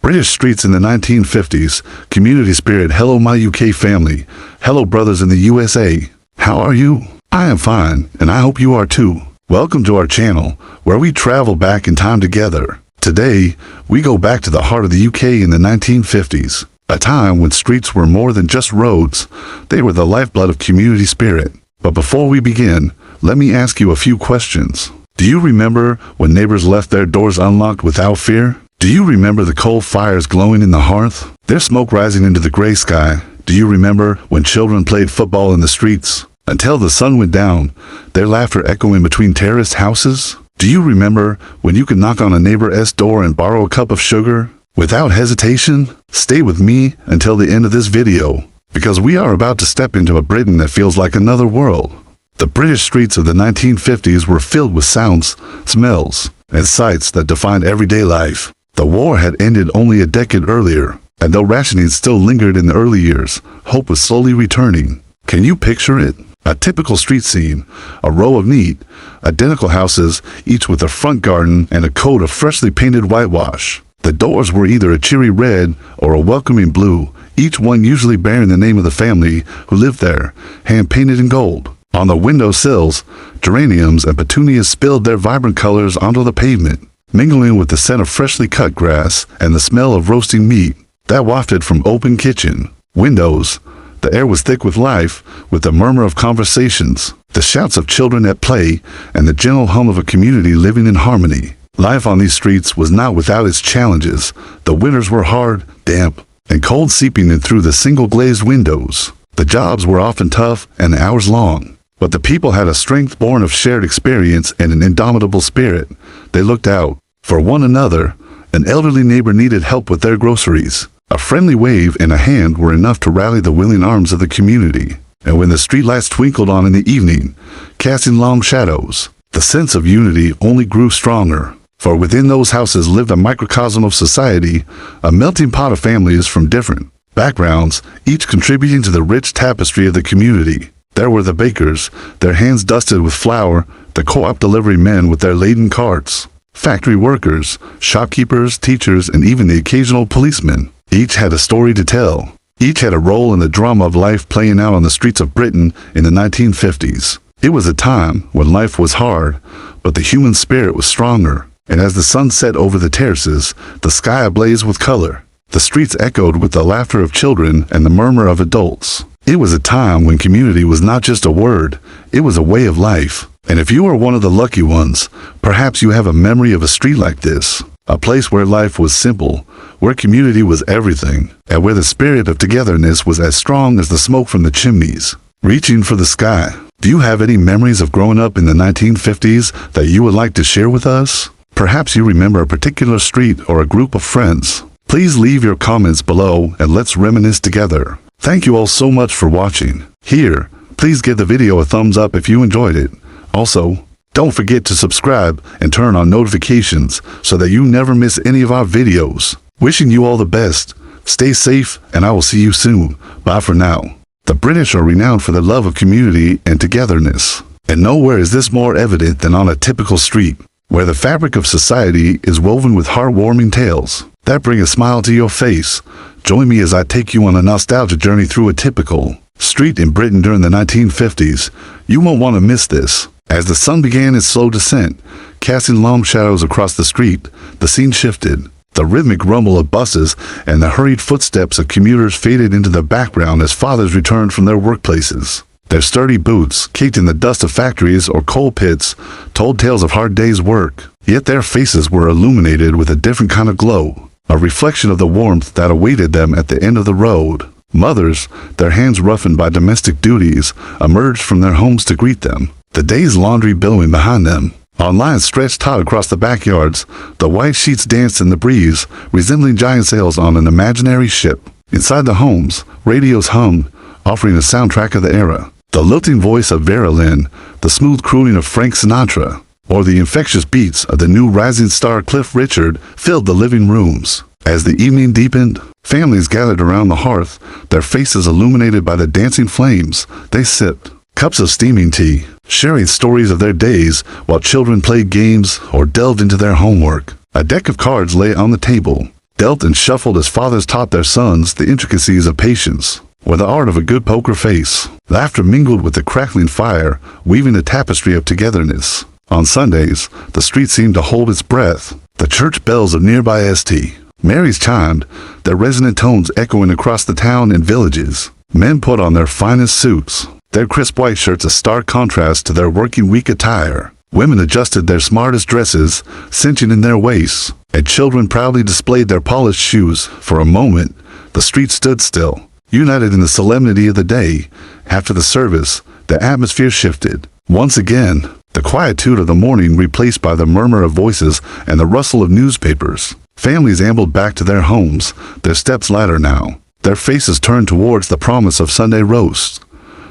British streets in the 1950s, community spirit. Hello my UK family. Hello brothers in the USA. How are you? I am fine, and I hope you are too. Welcome to our channel, where we travel back in time together. Today, we go back to the heart of the UK in the 1950s, a time when streets were more than just roads. They were the lifeblood of community spirit. But before we begin, let me ask you a few questions. Do you remember when neighbors left their doors unlocked without fear? Do you remember the coal fires glowing in the hearth? Their smoke rising into the gray sky? Do you remember when children played football in the streets until the sun went down, their laughter echoing between terraced houses? Do you remember when you could knock on a neighbor's door and borrow a cup of sugar without hesitation? Stay with me until the end of this video, because we are about to step into a Britain that feels like another world. The British streets of the 1950s were filled with sounds, smells, and sights that defined everyday life. The war had ended only a decade earlier, and though rationing still lingered in the early years, hope was slowly returning. Can you picture it? A typical street scene, a row of neat, identical houses, each with a front garden and a coat of freshly painted whitewash. The doors were either a cheery red or a welcoming blue, each one usually bearing the name of the family who lived there, hand-painted in gold. On the window sills, geraniums and petunias spilled their vibrant colors onto the pavement, mingling with the scent of freshly cut grass and the smell of roasting meat that wafted from open kitchen windows. The air was thick with life, with the murmur of conversations, the shouts of children at play, and the gentle hum of a community living in harmony. Life on these streets was not without its challenges. The winters were hard, damp, and cold seeping in through the single-glazed windows. The jobs were often tough and the hours long. But the people had a strength born of shared experience and an indomitable spirit. They looked out for one another. An elderly neighbor needed help with their groceries. A friendly wave and a hand were enough to rally the willing arms of the community. And when the streetlights twinkled on in the evening, casting long shadows, the sense of unity only grew stronger. For within those houses lived a microcosm of society, a melting pot of families from different backgrounds, each contributing to the rich tapestry of the community. There were the bakers, their hands dusted with flour, the co-op delivery men with their laden carts, factory workers, shopkeepers, teachers, and even the occasional policeman. Each had a story to tell. Each had a role in the drama of life playing out on the streets of Britain in the 1950s. It was a time when life was hard, but the human spirit was stronger. And as the sun set over the terraces, the sky ablaze with color. The streets echoed with the laughter of children and the murmur of adults. It was a time when community was not just a word, it was a way of life. And if you are one of the lucky ones, perhaps you have a memory of a street like this. A place where life was simple, where community was everything, and where the spirit of togetherness was as strong as the smoke from the chimneys, reaching for the sky. Do you have any memories of growing up in the 1950s that you would like to share with us? Perhaps you remember a particular street or a group of friends. Please leave your comments below and let's reminisce together. Thank you all so much for watching. Here, please give the video a thumbs up if you enjoyed it. Also, don't forget to subscribe and turn on notifications so that you never miss any of our videos. Wishing you all the best. Stay safe, and I will see you soon. Bye for now. The British are renowned for their love of community and togetherness. And nowhere is this more evident than on a typical street, where the fabric of society is woven with heartwarming tales that bring a smile to your face. Join me as I take you on a nostalgia journey through a typical street in Britain during the 1950s. You won't want to miss this. As the sun began its slow descent, casting long shadows across the street, the scene shifted. The rhythmic rumble of buses and the hurried footsteps of commuters faded into the background as fathers returned from their workplaces. Their sturdy boots, caked in the dust of factories or coal pits, told tales of hard days' work. Yet their faces were illuminated with a different kind of glow, a reflection of the warmth that awaited them at the end of the road. Mothers, their hands roughened by domestic duties, emerged from their homes to greet them, the day's laundry billowing behind them. On lines stretched taut across the backyards, the white sheets danced in the breeze, resembling giant sails on an imaginary ship. Inside the homes, radios hummed, offering a soundtrack of the era. The lilting voice of Vera Lynn, the smooth crooning of Frank Sinatra, or the infectious beats of the new rising star Cliff Richard filled the living rooms. As the evening deepened, families gathered around the hearth, their faces illuminated by the dancing flames. They sipped cups of steaming tea, sharing stories of their days while children played games or delved into their homework. A deck of cards lay on the table, dealt and shuffled as fathers taught their sons the intricacies of patience, or the art of a good poker face. Laughter mingled with the crackling fire, weaving a tapestry of togetherness. On Sundays, the street seemed to hold its breath. The church bells of nearby St. Mary's chimed, their resonant tones echoing across the town and villages. Men put on their finest suits, their crisp white shirts a stark contrast to their working week attire. Women adjusted their smartest dresses, cinching in their waists, and children proudly displayed their polished shoes. For a moment, the street stood still, united in the solemnity of the day. After the service, the atmosphere shifted. Once again, the quietude of the morning replaced by the murmur of voices and the rustle of newspapers. Families ambled back to their homes, their steps lighter now, their faces turned towards the promise of Sunday roasts.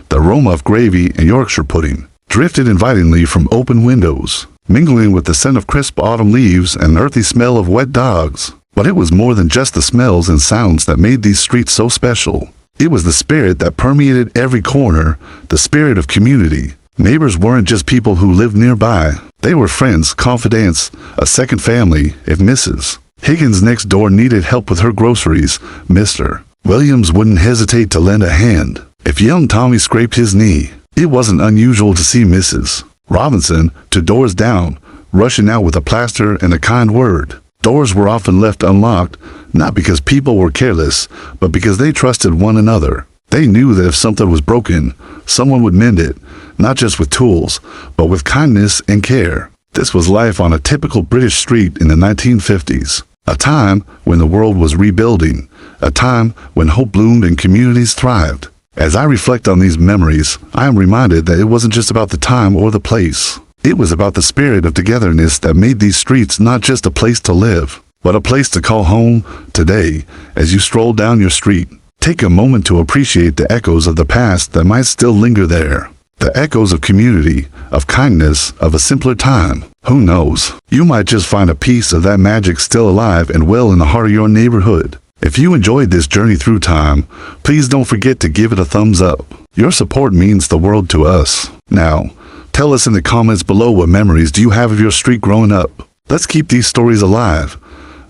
The aroma of gravy and Yorkshire pudding drifted invitingly from open windows, mingling with the scent of crisp autumn leaves and an earthy smell of wet dogs. But it was more than just the smells and sounds that made these streets so special. It was the spirit that permeated every corner, the spirit of community. Neighbors weren't just people who lived nearby. They were friends, confidants, a second family. If Mrs. Higgins next door needed help with her groceries, Mr. Williams wouldn't hesitate to lend a hand. If young Tommy scraped his knee, it wasn't unusual to see Mrs. Robinson, two doors down, rushing out with a plaster and a kind word. Doors were often left unlocked, not because people were careless, but because they trusted one another. They knew that if something was broken, someone would mend it, not just with tools, but with kindness and care. This was life on a typical British street in the 1950s, a time when the world was rebuilding, a time when hope bloomed and communities thrived. As I reflect on these memories, I am reminded that it wasn't just about the time or the place. It was about the spirit of togetherness that made these streets not just a place to live, but a place to call home. Today, as you stroll down your street, take a moment to appreciate the echoes of the past that might still linger there. The echoes of community, of kindness, of a simpler time. Who knows? You might just find a piece of that magic still alive and well in the heart of your neighborhood. If you enjoyed this journey through time, please don't forget to give it a thumbs up. Your support means the world to us. Now, tell us in the comments below what memories do you have of your street growing up. Let's keep these stories alive.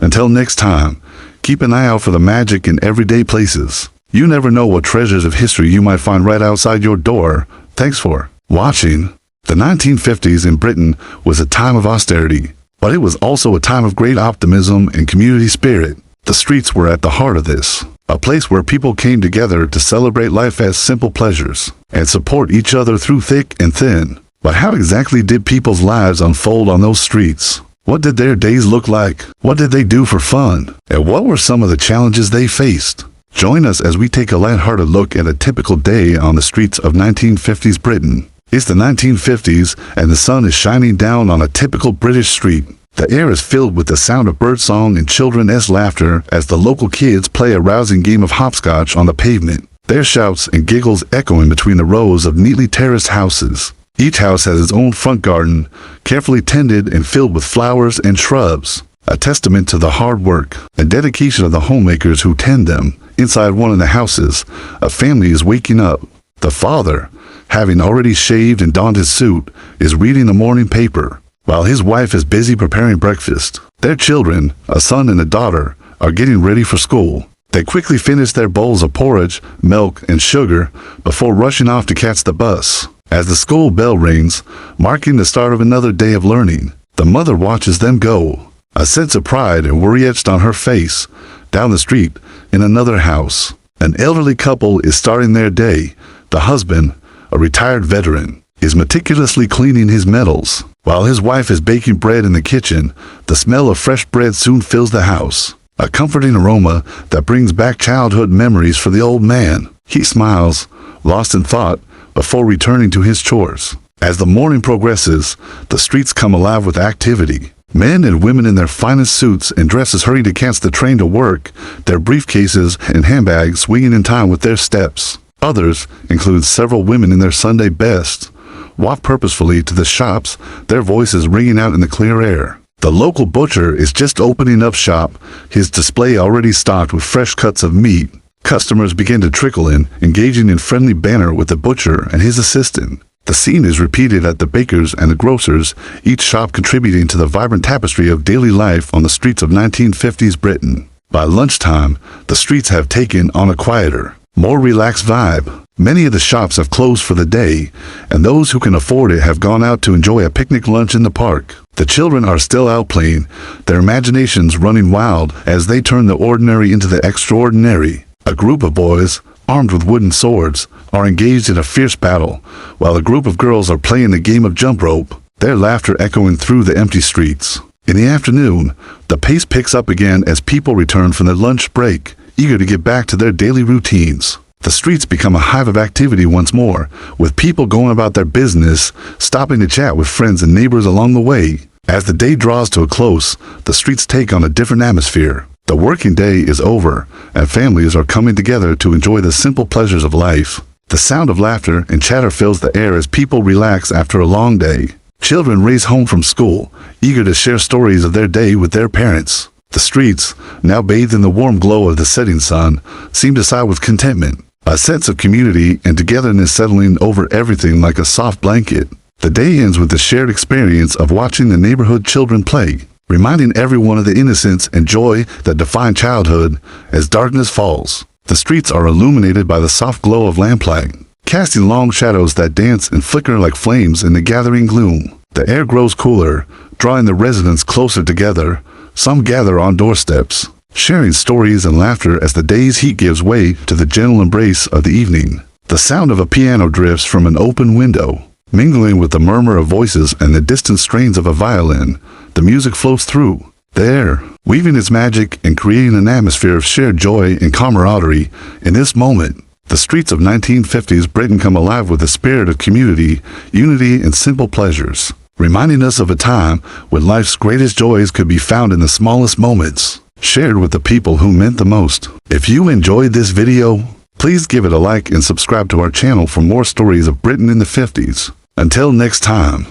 Until next time, keep an eye out for the magic in everyday places. You never know what treasures of history you might find right outside your door. Thanks for watching. The 1950s in Britain was a time of austerity, but it was also a time of great optimism and community spirit. The streets were at the heart of this, a place where people came together to celebrate life as simple pleasures and support each other through thick and thin. But how exactly did people's lives unfold on those streets? What did their days look like? What did they do for fun? And what were some of the challenges they faced? Join us as we take a lighthearted look at a typical day on the streets of 1950s Britain. It's the 1950s and the sun is shining down on a typical British street. The air is filled with the sound of birdsong and children's laughter as the local kids play a rousing game of hopscotch on the pavement, their shouts and giggles echoing between the rows of neatly terraced houses. Each house has its own front garden, carefully tended and filled with flowers and shrubs, a testament to the hard work and dedication of the homemakers who tend them. Inside one of the houses, a family is waking up. The father, having already shaved and donned his suit, is reading the morning paper, while his wife is busy preparing breakfast. Their children, a son and a daughter, are getting ready for school. They quickly finish their bowls of porridge, milk, and sugar before rushing off to catch the bus. As the school bell rings, marking the start of another day of learning, the mother watches them go, a sense of pride and worry etched on her face. Down the street, in another house, an elderly couple is starting their day. The husband, a retired veteran, is meticulously cleaning his metals. While his wife is baking bread in the kitchen, the smell of fresh bread soon fills the house, a comforting aroma that brings back childhood memories for the old man. He smiles, lost in thought, before returning to his chores. As the morning progresses, the streets come alive with activity. Men and women in their finest suits and dresses hurry to catch the train to work, their briefcases and handbags swinging in time with their steps. Others, including several women in their Sunday best, walk purposefully to the shops, their voices ringing out in the clear air. The local butcher is just opening up shop, his display already stocked with fresh cuts of meat. Customers begin to trickle in, engaging in friendly banter with the butcher and his assistant. The scene is repeated at the baker's and the grocer's, each shop contributing to the vibrant tapestry of daily life on the streets of 1950s Britain. By lunchtime, the streets have taken on a quieter, more relaxed vibe. Many of the shops have closed for the day, and those who can afford it have gone out to enjoy a picnic lunch in the park. The children are still out playing, their imaginations running wild as they turn the ordinary into the extraordinary. A group of boys, armed with wooden swords, are engaged in a fierce battle, while a group of girls are playing the game of jump rope, their laughter echoing through the empty streets. In the afternoon, the pace picks up again as people return from their lunch break, eager to get back to their daily routines. The streets become a hive of activity once more, with people going about their business, stopping to chat with friends and neighbors along the way. As the day draws to a close, the streets take on a different atmosphere. The working day is over, and families are coming together to enjoy the simple pleasures of life. The sound of laughter and chatter fills the air as people relax after a long day. Children race home from school, eager to share stories of their day with their parents. The streets, now bathed in the warm glow of the setting sun, seem to sigh with contentment. A sense of community and togetherness settling over everything like a soft blanket. The day ends with the shared experience of watching the neighborhood children play, reminding everyone of the innocence and joy that define childhood. As darkness falls, the streets are illuminated by the soft glow of lamplight, casting long shadows that dance and flicker like flames in the gathering gloom. The air grows cooler, drawing the residents closer together. Some gather on doorsteps, sharing stories and laughter as the day's heat gives way to the gentle embrace of the evening. The sound of a piano drifts from an open window, mingling with the murmur of voices and the distant strains of a violin. The music flows through the air, weaving its magic and creating an atmosphere of shared joy and camaraderie. In this moment, the streets of 1950s Britain come alive with the spirit of community, unity, and simple pleasures, reminding us of a time when life's greatest joys could be found in the smallest moments, shared with the people who meant the most. If you enjoyed this video, please give it a like and subscribe to our channel for more stories of Britain in the 50s. Until next time.